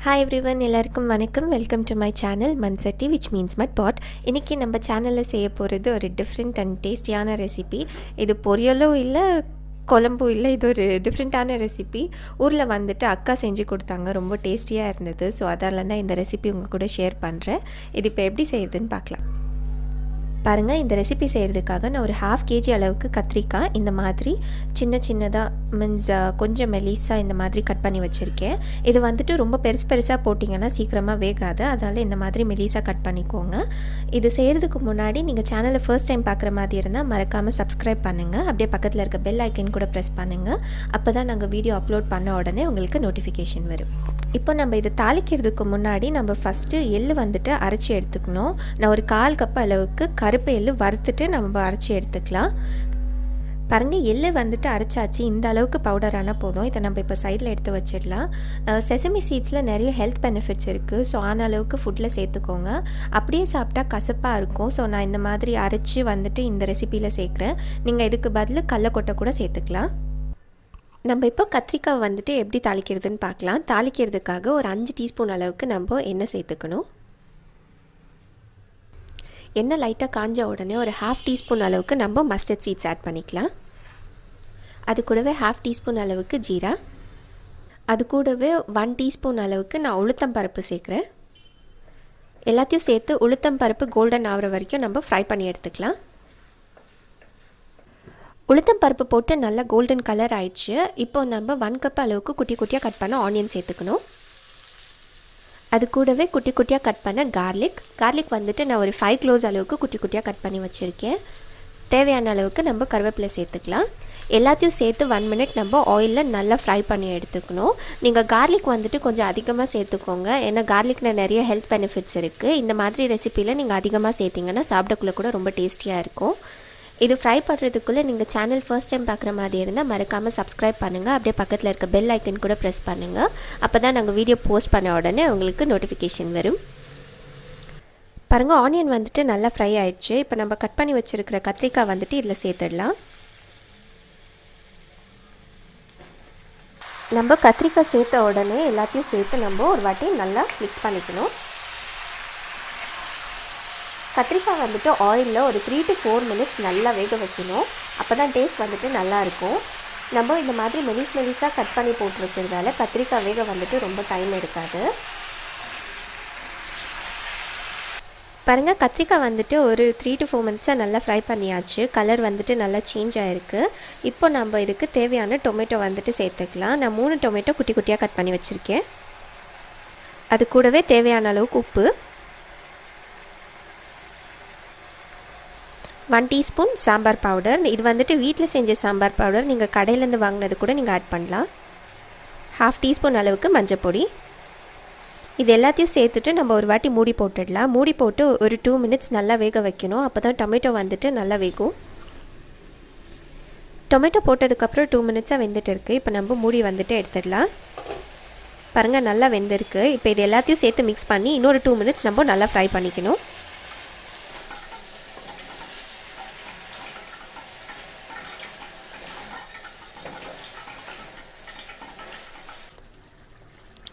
Hi everyone, எல்லாருக்கும் வணக்கம். Welcome to my channel மன்சட்டி விச் மீன்ஸ் மட் பாட். இன்றைக்கி நம்ம சேனலில் செய்ய போகிறது ஒரு டிஃப்ரெண்ட் அண்ட் டேஸ்டியான ரெசிபி. இது பொரியலும் இல்லை, குழம்பும் இல்லை, இது ஒரு டிஃப்ரெண்ட்டான ரெசிபி. ஊரில் வந்துட்டு அக்கா செஞ்சு கொடுத்தாங்க, ரொம்ப டேஸ்டியாக இருந்தது. ஸோ அதால தான் இந்த ரெசிபி உங்கள் கூட ஷேர் பண்ணுறேன். இது இப்போ எப்படி செய்கிறதுன்னு பார்க்கலாம். பாருங்கள், இந்த ரெசிபி செய்கிறதுக்காக நான் ஒரு 1/2 kg அளவுக்கு கத்திரிக்காய் இந்த மாதிரி சின்ன சின்னதாக மீன்ஸ் கொஞ்சம் மெலிசாக இந்த மாதிரி கட் பண்ணி வச்சுருக்கேன். இது வந்துட்டு ரொம்ப பெருசாக போட்டிங்கன்னா சீக்கிரமாக வேகாது, அதனால் இந்த மாதிரி மெலிசாக கட் பண்ணிக்கோங்க. இது செய்கிறதுக்கு முன்னாடி நீங்கள் சேனலை ஃபர்ஸ்ட் டைம் பார்க்குற மாதிரி இருந்தால் மறக்காமல் சப்ஸ்கிரைப் பண்ணுங்கள். அப்படியே பக்கத்தில் இருக்க பெல் ஐக்கன் கூட ப்ரெஸ் பண்ணுங்கள். அப்போ தான் நாங்கள் வீடியோ அப்லோட் பண்ண உடனே உங்களுக்கு நோட்டிஃபிகேஷன் வரும். இப்போ நம்ம இதை தாளிக்கிறதுக்கு முன்னாடி நம்ம ஃபஸ்ட்டு எள்ளு வந்துட்டு அரைச்சி எடுத்துக்கணும். நான் ஒரு 1/4 கப் அளவுக்கு கருப்பு எள்ளு வறுத்துட்டு நம்ம அரைச்சி எடுத்துக்கலாம். பாருங்கள், எள்ளு வந்துட்டு அரைச்சாச்சு. இந்த அளவுக்கு பவுடரான போதும். இதை நம்ம இப்போ சைடில் எடுத்து வச்சிடலாம். செசமி சீட்ஸில் நிறைய ஹெல்த் பெனிஃபிட்ஸ் இருக்குது. ஸோ ஆன அளவுக்கு ஃபுட்டில் சேர்த்துக்கோங்க. அப்படியே சாப்பிட்டா கசப்பாக இருக்கும். ஸோ நான் இந்த மாதிரி அரைச்சி வந்துட்டு இந்த ரெசிப்பியில் சேர்க்குறேன். நீங்கள் இதுக்கு பதில் கடலக்கொட்டை கூட சேர்த்துக்கலாம். நம்ம இப்போ கத்திரிக்காய் வந்துட்டு எப்படி தாளிக்கிறதுன்னு பார்க்கலாம். தாளிக்கிறதுக்காக ஒரு 5 டீஸ்பூன் அளவுக்கு நம்ம எண்ணெய் சேர்த்துக்கணும். எண்ணெய் லைட்டாக காஞ்ச உடனே ஒரு 1/2 டீஸ்பூன் அளவுக்கு நம்ம மஸ்டர்ட் சீட்ஸ் ஆட் பண்ணிக்கலாம். அது கூடவே 1/2 டீஸ்பூன் அளவுக்கு ஜீரா, அது கூடவே 1 டீஸ்பூன் அளவுக்கு நான் உளுத்தம் பருப்பு சேர்க்குறேன். எல்லாத்தையும் சேர்த்து உளுத்தம் பருப்பு கோல்டன் ஆகிற வரைக்கும் நம்ம ஃப்ரை பண்ணி எடுத்துக்கலாம். உளுத்தம் பருப்பு போட்டு நல்லா கோல்டன் கலர் ஆயிடுச்சு. இப்போ நம்ம 1 கப் அளவுக்கு குட்டி குட்டியாக கட் பண்ண ஆனியன் சேர்த்துக்கணும். அது கூடவே குட்டி குட்டியாக கட் பண்ண கார்லிக் வந்துட்டு நான் ஒரு 5 cloves அளவுக்கு குட்டி குட்டியாக கட் பண்ணி வச்சுருக்கேன். தேவையான அளவுக்கு நம்ம கருவேப்பிலை சேர்த்துக்கலாம். எல்லாத்தையும் சேர்த்து 1 minute நம்ம ஆயிலில் நல்லா ஃப்ரை பண்ணி எடுத்துக்கணும். நீங்கள் கார்லிக் வந்துட்டு கொஞ்சம் அதிகமாக சேர்த்துக்கோங்க, ஏன்னா கார்லிக்கில் நிறைய ஹெல்த் பெனிஃபிட்ஸ் இருக்குது. இந்த மாதிரி ரெசிப்பியில் நீங்கள் அதிகமாக சேர்த்திங்கன்னா சாப்பிடக்குள்ளே கூட ரொம்ப டேஸ்டியாக இருக்கும். இது ஃப்ரை பண்ணுறதுக்குள்ளே நீங்கள் சேனல் ஃபர்ஸ்ட் டைம் பார்க்குற மாதிரி இருந்தால் மறக்காமல் சப்ஸ்கிரைப் பண்ணுங்கள். அப்படியே பக்கத்தில் இருக்க பெல் ஐக்கன் கூட ப்ரெஸ் பண்ணுங்கள். அப்போ தான் நாங்கள் வீடியோ போஸ்ட் பண்ண உடனே உங்களுக்கு நோட்டிஃபிகேஷன் வரும். பாருங்கள், ஆனியன் வந்துட்டு நல்லா ஃப்ரை ஆகிடுச்சு. இப்போ நம்ம கட் பண்ணி வச்சுருக்கிற கத்திரிக்காய் வந்துட்டு இதில் சேர்த்துடலாம். நம்ம கத்திரிக்காய் சேர்த்த உடனே எல்லாத்தையும் சேர்த்து நம்ம ஒரு வாட்டி நல்லா மிக்ஸ் பண்ணிக்கணும். கத்திரிக்காய் வந்துட்டு ஆயிலில் ஒரு 3 to 4 minutes நல்லா வேக வைக்கணும். அப்போ தான் டேஸ்ட் வந்துட்டு நல்லாயிருக்கும். நம்ம இந்த மாதிரி மெலிசாக கட் பண்ணி போட்டுருக்கிறதால கத்திரிக்காய் வேக வந்துட்டு ரொம்ப டைம் எடுக்காது. பாருங்கள், கத்திரிக்காய் வந்துட்டு ஒரு 3 to 4 minutes நல்லா ஃப்ரை பண்ணியாச்சு. கலர் வந்துட்டு நல்லா சேஞ்ச் ஆகிருக்கு. இப்போ நம்ம இதுக்கு தேவையான டொமேட்டோ வந்துட்டு சேர்த்துக்கலாம். நான் 3 டொமேட்டோ குட்டி குட்டியாக கட் பண்ணி வச்சுருக்கேன். அது கூடவே தேவையான அளவுக்கு உப்பு, 1 டீஸ்பூன் சாம்பார் பவுடர். இது வந்துட்டு வீட்டில் செஞ்ச சாம்பார் பவுடர், நீங்கள் கடையிலேருந்து வாங்கினது கூட நீங்கள் ஆட் பண்ணலாம். 1/2 டீஸ்பூன் அளவுக்கு மஞ்சள் பொடி. இது எல்லாத்தையும் சேர்த்துட்டு நம்ம ஒரு வாட்டி மூடி போட்டுடலாம். மூடி போட்டு ஒரு 2 minutes நல்லா வேக வைக்கணும். அப்போ தான் டொமேட்டோ வந்துட்டு நல்லா வேகும். டொமேட்டோ போட்டதுக்கப்புறம் 2 minutes வெந்துட்டு இருக்குது. இப்போ நம்ம மூடி வந்துட்டு எடுத்துடலாம். பாருங்கள், நல்லா வெந்திருக்கு. இப்போ இது எல்லாத்தையும் சேர்த்து மிக்ஸ் பண்ணி இன்னொரு 2 minutes நம்ம நல்லா ஃப்ரை பண்ணிக்கணும்.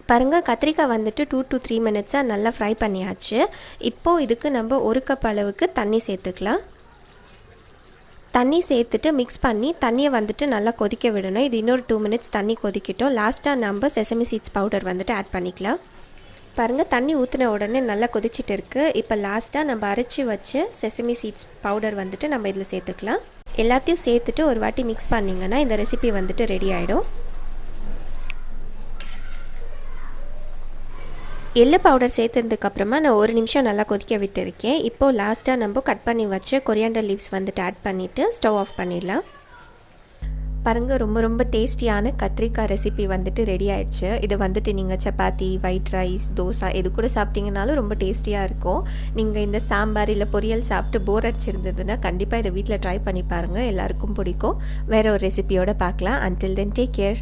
பாருங்கள், கத்திரிக்காய் வந்துட்டு 2 to 3 minutes நல்லா ஃப்ரை பண்ணியாச்சு. இப்போது இதுக்கு நம்ம 1 கப் அளவுக்கு தண்ணி சேர்த்துக்கலாம். தண்ணி சேர்த்துட்டு மிக்ஸ் பண்ணி தண்ணியை வந்துட்டு நல்லா கொதிக்க விடணும். இது இன்னொரு 2 minutes தண்ணி கொதிக்கிட்டோம். லாஸ்ட்டாக நம்ம செசமி சீட்ஸ் பவுடர் வந்துட்டு ஆட் பண்ணிக்கலாம். பாருங்கள், தண்ணி ஊற்றின உடனே நல்லா கொதிச்சிட்டு இருக்குது. இப்போ லாஸ்ட்டாக நம்ம அரைச்சி வச்சு செசமி சீட்ஸ் பவுடர் வந்துட்டு நம்ம இதில் சேர்த்துக்கலாம். எல்லாத்தையும் சேர்த்துட்டு ஒரு வாட்டி மிக்ஸ் பண்ணிங்கன்னா இந்த ரெசிபி வந்துட்டு ரெடி ஆகிடும். எள்ளு பவுடர் சேர்த்ததுக்கப்புறமா நான் 1 நிமிஷம் நல்லா கொதிக்க விட்டுருக்கேன். இப்போது லாஸ்ட்டாக நம்ம கட் பண்ணி வச்ச கொரியாண்டர் லீவ்ஸ் வந்துட்டு ஆட் பண்ணிவிட்டு ஸ்டவ் ஆஃப் பண்ணிடலாம். பாருங்கள், ரொம்ப டேஸ்டியான கத்திரிக்காய் ரெசிபி வந்துட்டு ரெடி ஆகிடுச்சு. இது வந்துட்டு நீங்கள் சப்பாத்தி, ஒயிட் ரைஸ், தோசை எது கூட சாப்பிட்டிங்கனாலும் ரொம்ப டேஸ்டியாக இருக்கும். நீங்கள் இந்த சாம்பார் இல்லை பொரியல் சாப்பிட்டு போர் அடிச்சிருந்ததுன்னா கண்டிப்பாக இதை வீட்டில் ட்ரை பண்ணி பாருங்கள், எல்லாருக்கும் பிடிக்கும். வேறு ஒரு ரெசிபியோடு பார்க்கலாம். Until then take care.